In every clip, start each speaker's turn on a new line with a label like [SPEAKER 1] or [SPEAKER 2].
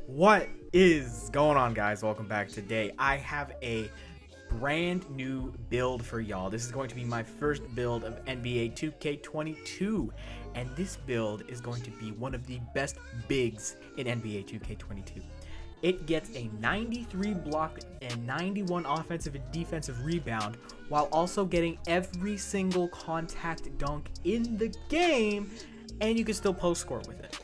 [SPEAKER 1] What is going on, guys? Welcome back. Today I have a brand new build for y'all. This is going to be my first build of NBA 2K22, and this build is going to be one of the best bigs in NBA 2K22. It gets a 93 block and 91 offensive and defensive rebound, while also getting every single contact dunk in the game, and you can still post score with it.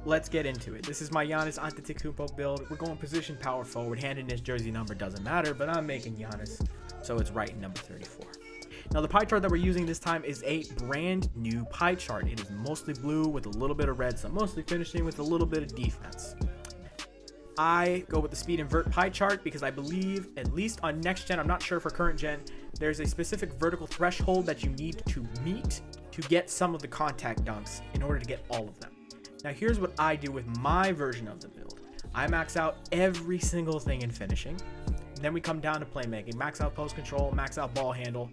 [SPEAKER 1] Let's get into it. This is my Giannis Antetokounmpo build. We're going position power forward. Hand in his jersey number doesn't matter, but I'm making Giannis, so it's right in number 34. Now, the pie chart that we're using this time is a brand new pie chart. It is mostly blue with a little bit of red, so I'm mostly finishing with a little bit of defense. I go with the speed invert pie chart because I believe, at least on next gen, I'm not sure for current gen, there's a specific vertical threshold that you need to meet to get some of the contact dunks in order to get all of them. Now, here's what I do with my version of the build. I max out every single thing in finishing. Then we come down to playmaking, max out post control, max out ball handle,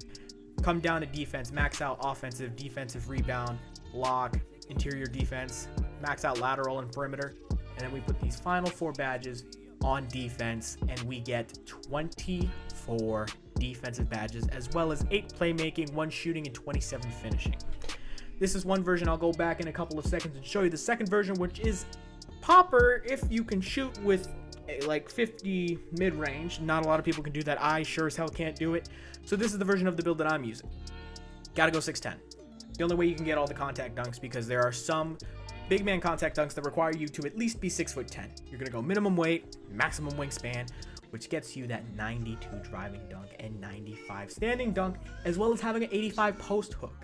[SPEAKER 1] come down to defense, max out offensive, defensive rebound, block, interior defense, max out lateral and perimeter. And then we put these final 4 badges on defense, and we get 24 defensive badges, as well as 8 playmaking, 1 shooting, and 27 finishing. This is one version. I'll go back in a couple of seconds and show you the second version, which is popper if you can shoot with like 50 mid-range. Not a lot of people can do that. I sure as hell can't do it. So this is the version of the build that I'm using. Gotta go 6'10". The only way you can get all the contact dunks, because there are some big man contact dunks that require you to at least be 6'10". You're gonna go minimum weight, maximum wingspan, which gets you that 92 driving dunk and 95 standing dunk, as well as having an 85 post hook.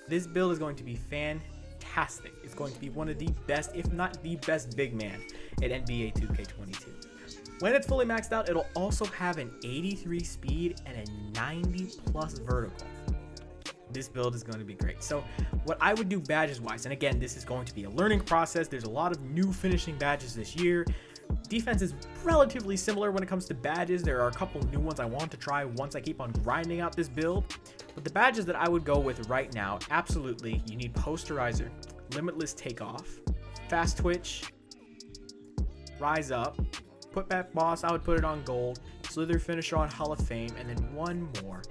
[SPEAKER 1] This build is going to be fantastic. It's going to be one of the best, if not the best, big man at NBA 2K22. When it's fully maxed out, it'll also have an 83 speed and a 90 plus vertical. This build is going to be great. So what I would do badges wise, and again, this is going to be a learning process. There's a lot of new finishing badges this year. Defense is relatively similar when it comes to badges. There are a couple new ones I want to try once I keep on grinding out this build. But the badges that I would go with right now, absolutely, you need posterizer, limitless takeoff, fast twitch, rise up, put back boss, I would put it on gold, slither finisher on Hall of Fame, and then one more.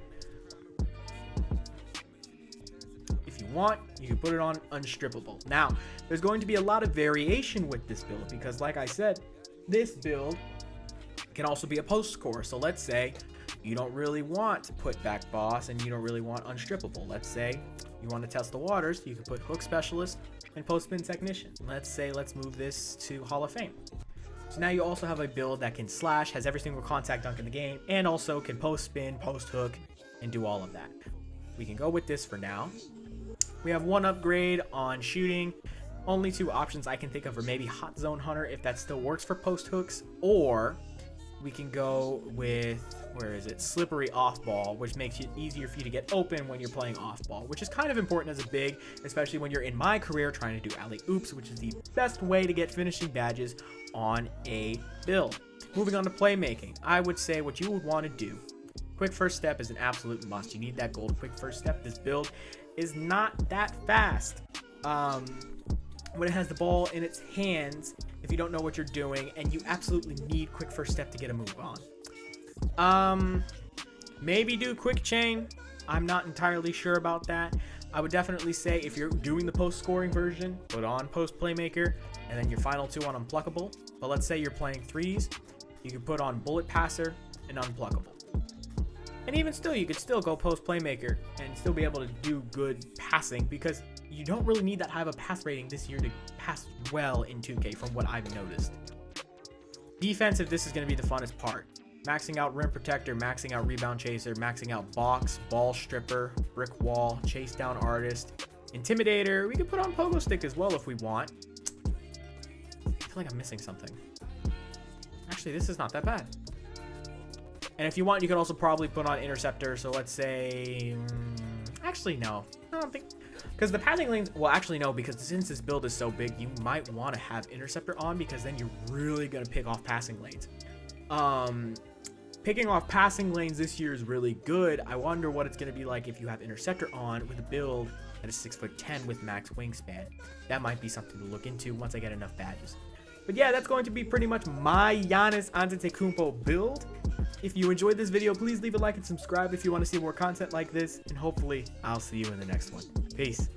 [SPEAKER 1] If you want, you can put it on unstrippable. Now, there's going to be a lot of variation with this build because, like I said, this build can also be a post score. So let's say you don't really want put back boss and you don't really want unstrippable. Let's say you want to test the waters. You can put hook specialist and post spin technician. Let's move this to Hall of Fame. So now you also have a build that can slash, has every single contact dunk in the game, and also can post spin, post hook, and do all of that. We can go with this for now. We have one upgrade on shooting. Only 2 options I can think of are maybe Hot Zone Hunter, if that still works for post hooks, or we can go with, Slippery off ball, which makes it easier for you to get open when you're playing off ball, which is kind of important as a big, especially when you're in my career trying to do alley oops, which is the best way to get finishing badges on a build. Moving on to playmaking, I would say what you would want to do. Quick first step is an absolute must. You need that gold quick first step. This build is not that fast. When it has the ball in its hands, if you don't know what you're doing, and you absolutely need quick first step to get a move on. Maybe do quick chain. I'm not entirely sure about that. I would definitely say if you're doing the post scoring version, put on post playmaker, and then your final 2 on unpluckable. But let's say you're playing 3s, you can put on bullet passer and unpluckable. And even still, you could still go post playmaker and still be able to do good passing, because you don't really need that high of a pass rating this year to pass well in 2K from what I've noticed. Defensive, this is going to be the funnest part. Maxing out rim protector, maxing out rebound chaser, maxing out box, ball stripper, brick wall, chase down artist, intimidator. We can put on pogo stick as well if we want. I feel like I'm missing something. Actually, this is not that bad. And if you want, you can also probably put on interceptor. So let's say, actually, no, I don't think, because the passing lanes, well, actually, no, because since this build is so big, you might want to have interceptor on, because then you're really going to pick off passing lanes. Picking off passing lanes this year is really good. I wonder what it's going to be like if you have interceptor on with a build that is 6'10" with max wingspan. That might be something to look into once I get enough badges. But yeah, that's going to be pretty much my Giannis Antetokounmpo build. If you enjoyed this video, please leave a like and subscribe if you want to see more content like this. And hopefully, I'll see you in the next one. Peace.